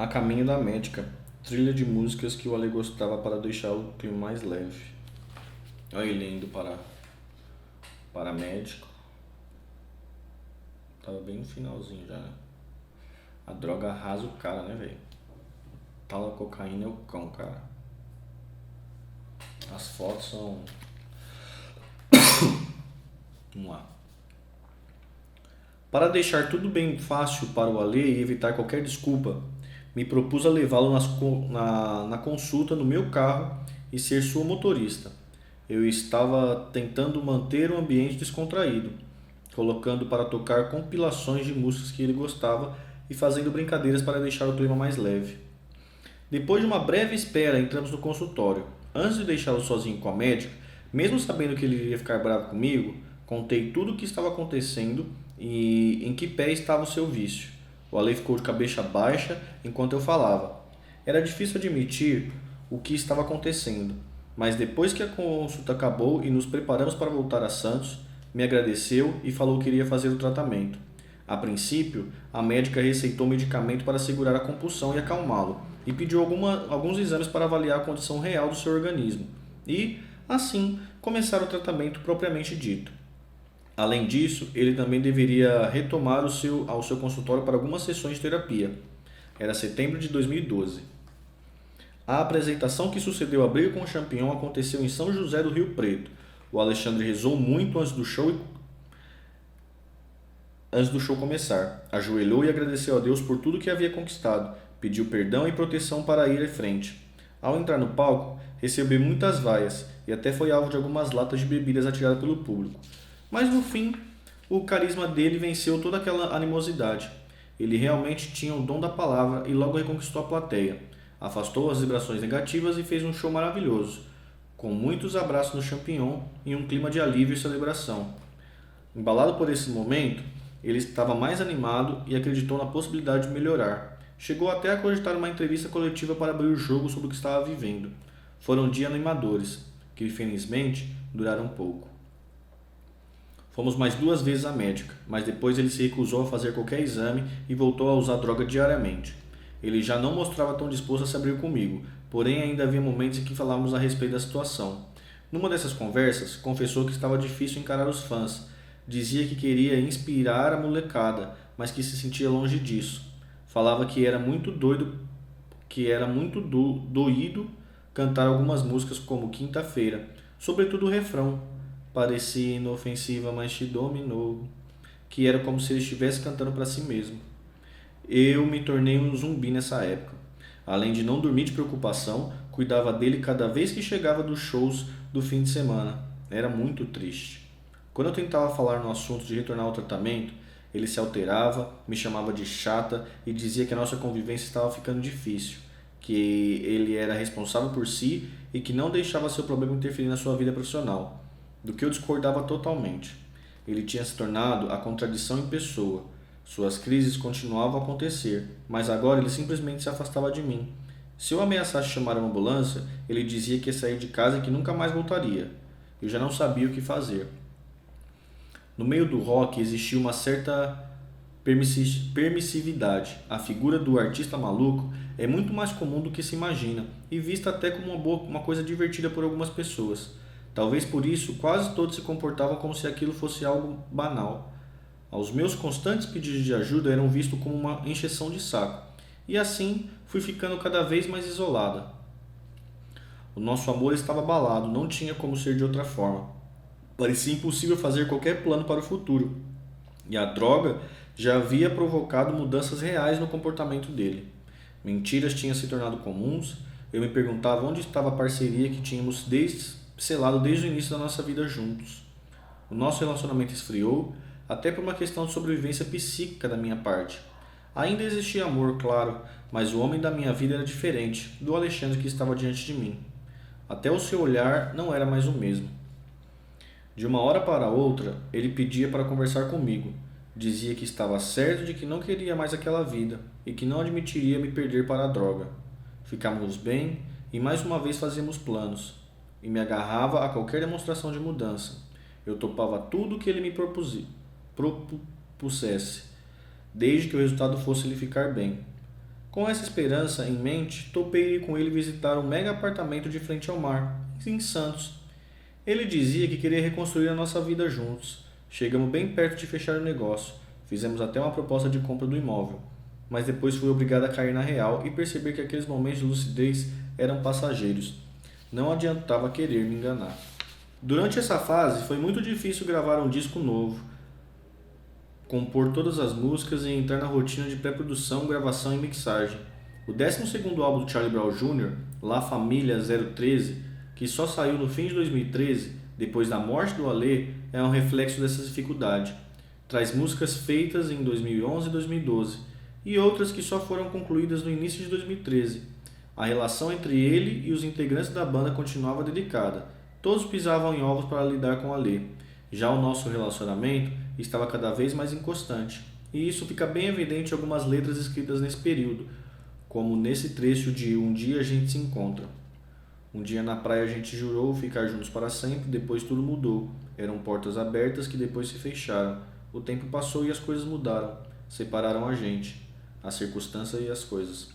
A Caminho da Médica, trilha de músicas que o Ale gostava para deixar o clima mais leve. Olha ele indo para médico. Tava bem no finalzinho já, né? A droga arrasa o cara, né, velho? Tal a cocaína é o cão, cara. As fotos são. Vamos lá. Para deixar tudo bem fácil para o Ale e evitar qualquer desculpa, me propus a levá-lo na consulta no meu carro e ser sua motorista. Eu estava tentando manter o ambiente descontraído, colocando para tocar compilações de músicas que ele gostava e fazendo brincadeiras para deixar o clima mais leve. Depois de uma breve espera, entramos no consultório. Antes de deixá-lo sozinho com a médica, mesmo sabendo que ele iria ficar bravo comigo, contei tudo o que estava acontecendo e em que pé estava o seu vício. O Ale ficou de cabeça baixa enquanto eu falava. Era difícil admitir o que estava acontecendo, mas depois que a consulta acabou e nos preparamos para voltar a Santos, me agradeceu e falou que iria fazer o tratamento. A princípio, a médica receitou medicamento para segurar a compulsão e acalmá-lo, e pediu alguns exames para avaliar a condição real do seu organismo, e, assim, começar o tratamento propriamente dito. Além disso, ele também deveria retomar ao seu consultório para algumas sessões de terapia. Era setembro de 2012. A apresentação que sucedeu a Briga com o Champignon aconteceu em São José do Rio Preto. O Alexandre rezou muito antes do show começar. Ajoelhou e agradeceu a Deus por tudo que havia conquistado. Pediu perdão e proteção para ir à frente. Ao entrar no palco, recebeu muitas vaias e até foi alvo de algumas latas de bebidas atiradas pelo público. Mas no fim, o carisma dele venceu toda aquela animosidade. Ele realmente tinha o dom da palavra e logo reconquistou a plateia. Afastou as vibrações negativas e fez um show maravilhoso, com muitos abraços no Champignon e um clima de alívio e celebração. Embalado por esse momento, ele estava mais animado e acreditou na possibilidade de melhorar. Chegou até a cogitar uma entrevista coletiva para abrir o jogo sobre o que estava vivendo. Foram dias animadores, que felizmente duraram pouco. Fomos mais 2 vezes à médica, mas depois ele se recusou a fazer qualquer exame e voltou a usar droga diariamente. Ele já não mostrava tão disposto a se abrir comigo, porém ainda havia momentos em que falávamos a respeito da situação. Numa dessas conversas, confessou que estava difícil encarar os fãs. Dizia que queria inspirar a molecada, mas que se sentia longe disso. Falava que era muito doído cantar algumas músicas como Quinta-feira, sobretudo o refrão. Parecia inofensiva, mas te dominou. Que era como se ele estivesse cantando para si mesmo. Eu me tornei um zumbi nessa época. Além de não dormir de preocupação, cuidava dele cada vez que chegava dos shows do fim de semana. Era muito triste. Quando eu tentava falar no assunto de retornar ao tratamento, ele se alterava, me chamava de chata e dizia que a nossa convivência estava ficando difícil, que ele era responsável por si e que não deixava seu problema interferir na sua vida profissional, do que eu discordava totalmente. Ele tinha se tornado a contradição em pessoa. Suas crises continuavam a acontecer, mas agora ele simplesmente se afastava de mim. Se eu ameaçasse chamar uma ambulância, ele dizia que ia sair de casa e que nunca mais voltaria. Eu já não sabia o que fazer. No meio do rock existia uma certa permissividade. A figura do artista maluco é muito mais comum do que se imagina e vista até como uma coisa divertida por algumas pessoas. Talvez por isso quase todos se comportavam como se aquilo fosse algo banal. Os meus constantes pedidos de ajuda eram vistos como uma encheção de saco, e assim fui ficando cada vez mais isolada. O nosso amor estava abalado, não tinha como ser de outra forma. Parecia impossível fazer qualquer plano para o futuro, e a droga já havia provocado mudanças reais no comportamento dele. Mentiras tinham se tornado comuns, eu me perguntava onde estava a parceria que tínhamos selado desde o início da nossa vida juntos. O nosso relacionamento esfriou, até por uma questão de sobrevivência psíquica da minha parte. Ainda existia amor, claro, mas o homem da minha vida era diferente do Alexandre que estava diante de mim. Até o seu olhar não era mais o mesmo. De uma hora para outra, ele pedia para conversar comigo. Dizia que estava certo de que não queria mais aquela vida e que não admitiria me perder para a droga. Ficávamos bem e mais uma vez fazíamos planos, e me agarrava a qualquer demonstração de mudança. Eu topava tudo que ele me propusesse, desde que o resultado fosse ele ficar bem. Com essa esperança em mente, topei ir com ele visitar um mega apartamento de frente ao mar, em Santos. Ele dizia que queria reconstruir a nossa vida juntos. Chegamos bem perto de fechar o negócio. Fizemos até uma proposta de compra do imóvel. Mas depois fui obrigado a cair na real e perceber que aqueles momentos de lucidez eram passageiros. Não adiantava querer me enganar. Durante essa fase foi muito difícil gravar um disco novo, compor todas as músicas e entrar na rotina de pré-produção, gravação e mixagem. O 12º álbum do Charlie Brown Jr., La Família 013, que só saiu no fim de 2013, depois da morte do Ale, é um reflexo dessa dificuldade. Traz músicas feitas em 2011 e 2012 e outras que só foram concluídas no início de 2013. A relação entre ele e os integrantes da banda continuava delicada. Todos pisavam em ovos para lidar com Ale. Já o nosso relacionamento estava cada vez mais inconstante, e isso fica bem evidente em algumas letras escritas nesse período, como nesse trecho de Um Dia a Gente Se Encontra. Um dia na praia a gente jurou ficar juntos para sempre, depois tudo mudou. Eram portas abertas que depois se fecharam. O tempo passou e as coisas mudaram. Separaram a gente, a circunstância e as coisas.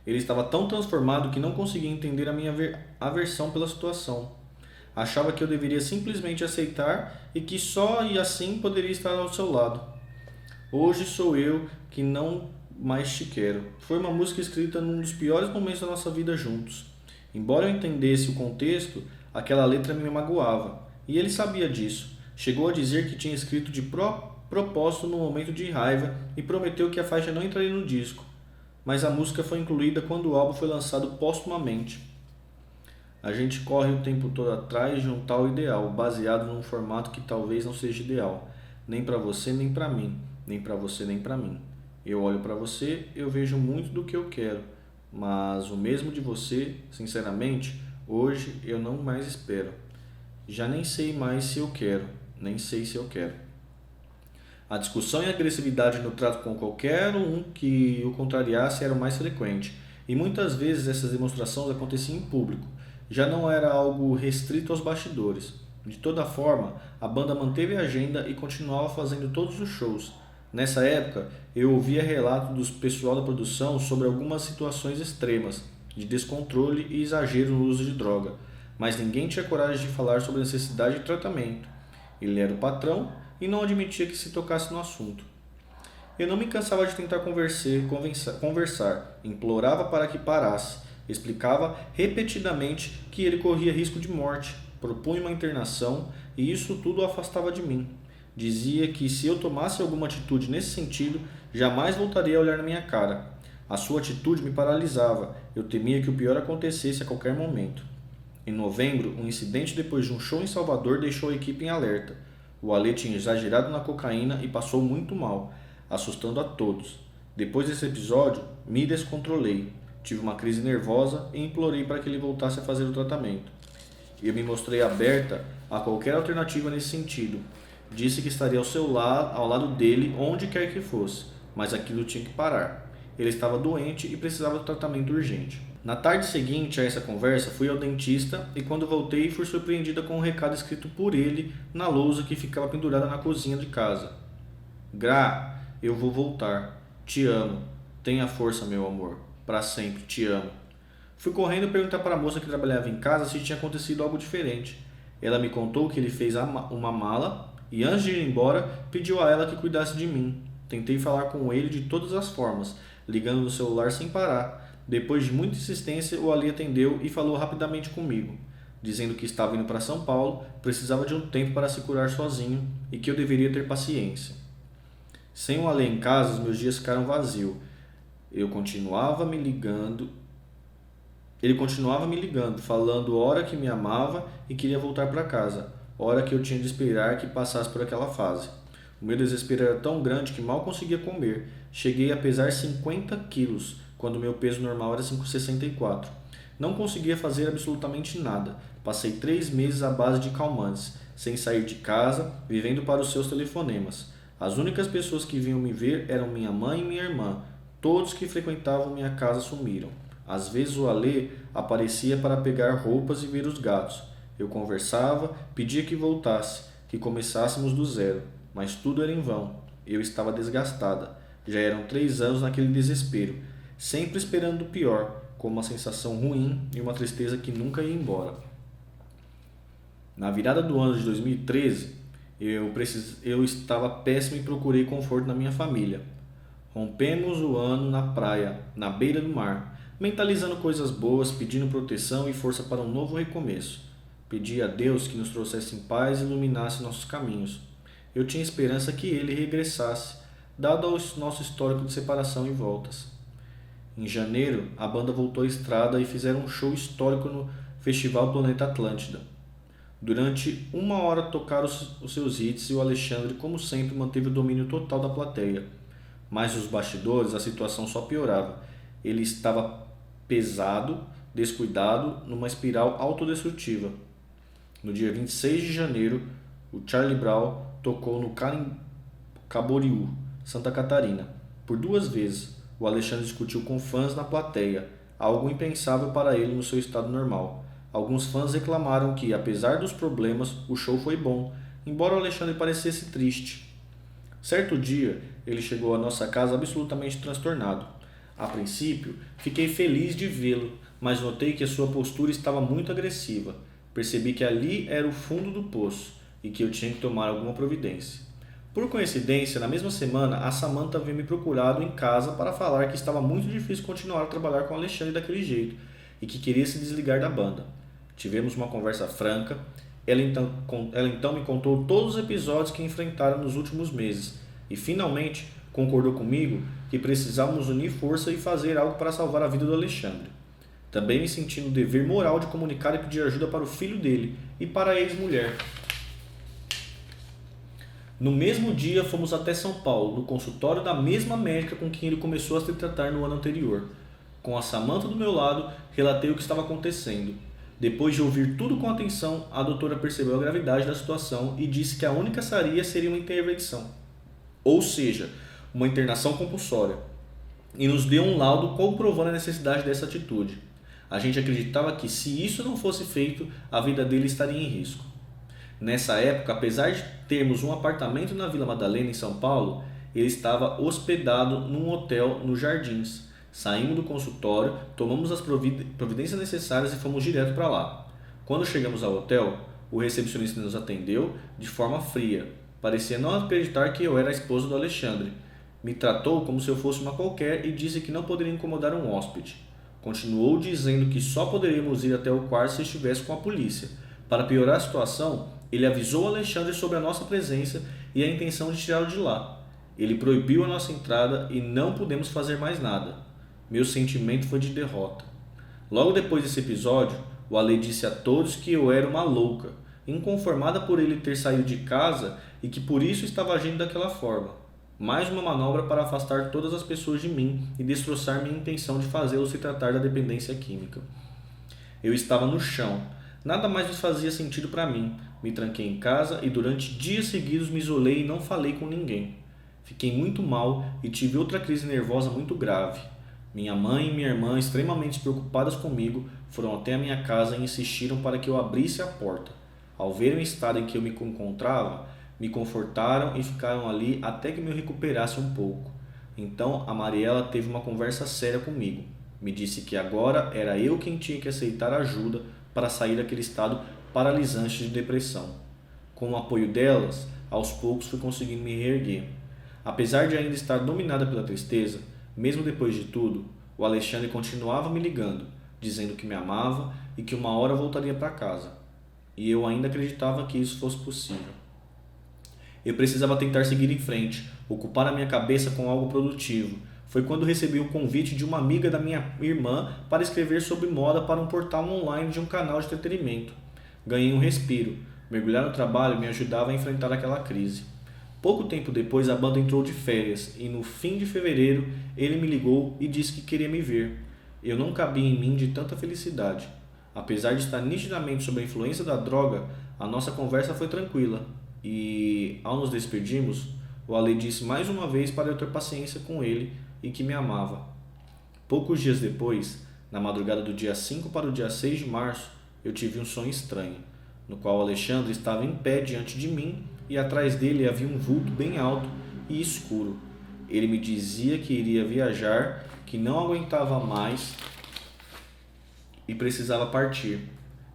Ele estava tão transformado que não conseguia entender a minha aversão pela situação. Achava que eu deveria simplesmente aceitar e que só e assim poderia estar ao seu lado. Hoje sou eu que não mais te quero. Foi uma música escrita num dos piores momentos da nossa vida juntos. Embora eu entendesse o contexto, aquela letra me magoava. E ele sabia disso. Chegou a dizer que tinha escrito de propósito no momento de raiva e prometeu que a faixa não entraria no disco. Mas a música foi incluída quando o álbum foi lançado póstumamente. A gente corre o tempo todo atrás de um tal ideal, baseado num formato que talvez não seja ideal. Nem para você, nem para mim. Nem para você, nem para mim. Eu olho para você, eu vejo muito do que eu quero. Mas o mesmo de você, sinceramente, hoje eu não mais espero. Já nem sei mais se eu quero, nem sei se eu quero. A discussão e a agressividade no trato com qualquer um que o contrariasse era o mais frequente, e muitas vezes essas demonstrações aconteciam em público. Já não era algo restrito aos bastidores. De toda forma, a banda manteve a agenda e continuava fazendo todos os shows. Nessa época, eu ouvia relatos do pessoal da produção sobre algumas situações extremas, de descontrole e exagero no uso de droga, mas ninguém tinha coragem de falar sobre a necessidade de tratamento. Ele era o patrão e não admitia que se tocasse no assunto. Eu não me cansava de tentar conversar, implorava para que parasse, explicava repetidamente que ele corria risco de morte, propunha uma internação e isso tudo o afastava de mim. Dizia que se eu tomasse alguma atitude nesse sentido, jamais voltaria a olhar na minha cara. A sua atitude me paralisava, eu temia que o pior acontecesse a qualquer momento. Em novembro, um incidente depois de um show em Salvador deixou a equipe em alerta. O Ale tinha exagerado na cocaína e passou muito mal, assustando a todos. Depois desse episódio, me descontrolei. Tive uma crise nervosa e implorei para que ele voltasse a fazer o tratamento. Eu me mostrei aberta a qualquer alternativa nesse sentido. Disse que estaria ao lado dele onde quer que fosse, mas aquilo tinha que parar. Ele estava doente e precisava de tratamento urgente. Na tarde seguinte a essa conversa, fui ao dentista e quando voltei fui surpreendida com um recado escrito por ele na lousa que ficava pendurada na cozinha de casa. Gra, eu vou voltar. Te amo. Tenha força, meu amor. Para sempre, te amo. Fui correndo perguntar para a moça que trabalhava em casa se tinha acontecido algo diferente. Ela me contou que ele fez uma mala e antes de ir embora pediu a ela que cuidasse de mim. Tentei falar com ele de todas as formas, ligando no celular sem parar. Depois de muita insistência, o Ali atendeu e falou rapidamente comigo, dizendo que estava indo para São Paulo, precisava de um tempo para se curar sozinho e que eu deveria ter paciência. Sem o Ali em casa, os meus dias ficaram vazios. Ele continuava me ligando, falando hora que me amava e queria voltar para casa, hora que eu tinha de esperar que passasse por aquela fase. O meu desespero era tão grande que mal conseguia comer. Cheguei a pesar 50 quilos, quando meu peso normal era 5,64. Não conseguia fazer absolutamente nada. Passei 3 meses à base de calmantes, sem sair de casa, vivendo para os seus telefonemas. As únicas pessoas que vinham me ver eram minha mãe e minha irmã. Todos que frequentavam minha casa sumiram. Às vezes o Alê aparecia para pegar roupas e ver os gatos. Eu conversava, pedia que voltasse, que começássemos do zero. Mas tudo era em vão. Eu estava desgastada. Já eram 3 anos naquele desespero. sempre esperando o pior, com uma sensação ruim e uma tristeza que nunca ia embora. Na virada do ano de 2013, eu estava péssimo e procurei conforto na minha família. Rompemos o ano na praia, na beira do mar, mentalizando coisas boas, pedindo proteção e força para um novo recomeço. Pedi a Deus que nos trouxesse paz e iluminasse nossos caminhos. Eu tinha esperança que ele regressasse, dado o nosso histórico de separação e voltas. Em janeiro, a banda voltou à estrada e fizeram um show histórico no Festival Planeta Atlântida. Durante 1 hora tocaram os seus hits e o Alexandre, como sempre, manteve o domínio total da plateia. Mas nos bastidores a situação só piorava. Ele estava pesado, descuidado, numa espiral autodestrutiva. No dia 26 de janeiro, o Charlie Brown tocou no Camboriú, Santa Catarina. Por 2 vezes, o Alexandre discutiu com fãs na plateia, algo impensável para ele no seu estado normal. Alguns fãs reclamaram que, apesar dos problemas, o show foi bom, embora o Alexandre parecesse triste. Certo dia, ele chegou à nossa casa absolutamente transtornado. A princípio, fiquei feliz de vê-lo, mas notei que a sua postura estava muito agressiva. Percebi que ali era o fundo do poço e que eu tinha que tomar alguma providência. Por coincidência, na mesma semana, a Samantha veio me procurado em casa para falar que estava muito difícil continuar a trabalhar com o Alexandre daquele jeito e que queria se desligar da banda. Tivemos uma conversa franca. Ela então me contou todos os episódios que enfrentaram nos últimos meses e, finalmente, concordou comigo que precisávamos unir força e fazer algo para salvar a vida do Alexandre. Também me senti no dever moral de comunicar e pedir ajuda para o filho dele e para a ex-mulher. No mesmo dia, fomos até São Paulo, no consultório da mesma médica com quem ele começou a se tratar no ano anterior. Com a Samantha do meu lado, relatei o que estava acontecendo. Depois de ouvir tudo com atenção, a doutora percebeu a gravidade da situação e disse que a única saída seria uma intervenção, ou seja, uma internação compulsória, e nos deu um laudo comprovando a necessidade dessa atitude. A gente acreditava que, se isso não fosse feito, a vida dele estaria em risco. Nessa época, apesar de termos um apartamento na Vila Madalena, em São Paulo, ele estava hospedado num hotel nos Jardins. Saímos do consultório, tomamos as providências necessárias e fomos direto para lá. Quando chegamos ao hotel, o recepcionista nos atendeu de forma fria. Parecia não acreditar que eu era a esposa do Alexandre. Me tratou como se eu fosse uma qualquer e disse que não poderia incomodar um hóspede. Continuou dizendo que só poderíamos ir até o quarto se estivesse com a polícia. Para piorar a situação, ele avisou Alexandre sobre a nossa presença e a intenção de tirá-lo de lá. Ele proibiu a nossa entrada e não pudemos fazer mais nada. Meu sentimento foi de derrota. Logo depois desse episódio, o Ale disse a todos que eu era uma louca, inconformada por ele ter saído de casa e que por isso estava agindo daquela forma. Mais uma manobra para afastar todas as pessoas de mim e destroçar minha intenção de fazê-lo se tratar da dependência química. Eu estava no chão. Nada mais fazia sentido para mim. Me tranquei em casa e durante dias seguidos me isolei e não falei com ninguém. Fiquei muito mal e tive outra crise nervosa muito grave. Minha mãe e minha irmã, extremamente preocupadas comigo, foram até a minha casa e insistiram para que eu abrisse a porta. Ao verem o estado em que eu me encontrava, me confortaram e ficaram ali até que me recuperasse um pouco. Então a Mariela teve uma conversa séria comigo. Me disse que agora era eu quem tinha que aceitar ajuda para sair daquele estado paralisante de depressão. Com o apoio delas, aos poucos fui conseguindo me reerguer. Apesar de ainda estar dominada pela tristeza, mesmo depois de tudo, o Alexandre continuava me ligando, dizendo que me amava e que uma hora voltaria para casa. E eu ainda acreditava que isso fosse possível. Eu precisava tentar seguir em frente, ocupar a minha cabeça com algo produtivo. Foi quando recebi o convite de uma amiga da minha irmã para escrever sobre moda para um portal online de um canal de entretenimento. Ganhei um respiro. Mergulhar no trabalho me ajudava a enfrentar aquela crise. Pouco tempo depois, a banda entrou de férias e no fim de fevereiro ele me ligou e disse que queria me ver. Eu não cabia em mim de tanta felicidade. Apesar de estar nitidamente sob a influência da droga, a nossa conversa foi tranquila e, ao nos despedirmos, o Ale disse mais uma vez para eu ter paciência com ele e que me amava. Poucos dias depois, na madrugada do dia 5 para o dia 6 de março, eu tive um sonho estranho, no qual Alexandre estava em pé diante de mim e atrás dele havia um vulto bem alto e escuro. Ele me dizia que iria viajar, que não aguentava mais e precisava partir.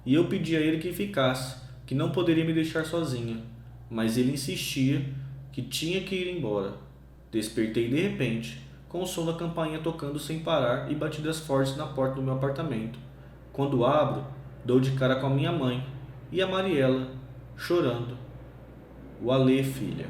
E eu pedi a ele que ficasse, que não poderia me deixar sozinha. Mas ele insistia que tinha que ir embora. Despertei de repente, com o som da campainha tocando sem parar e batidas fortes na porta do meu apartamento. Quando abro, dou de cara com a minha mãe e a Mariela, chorando. O Alê, filha.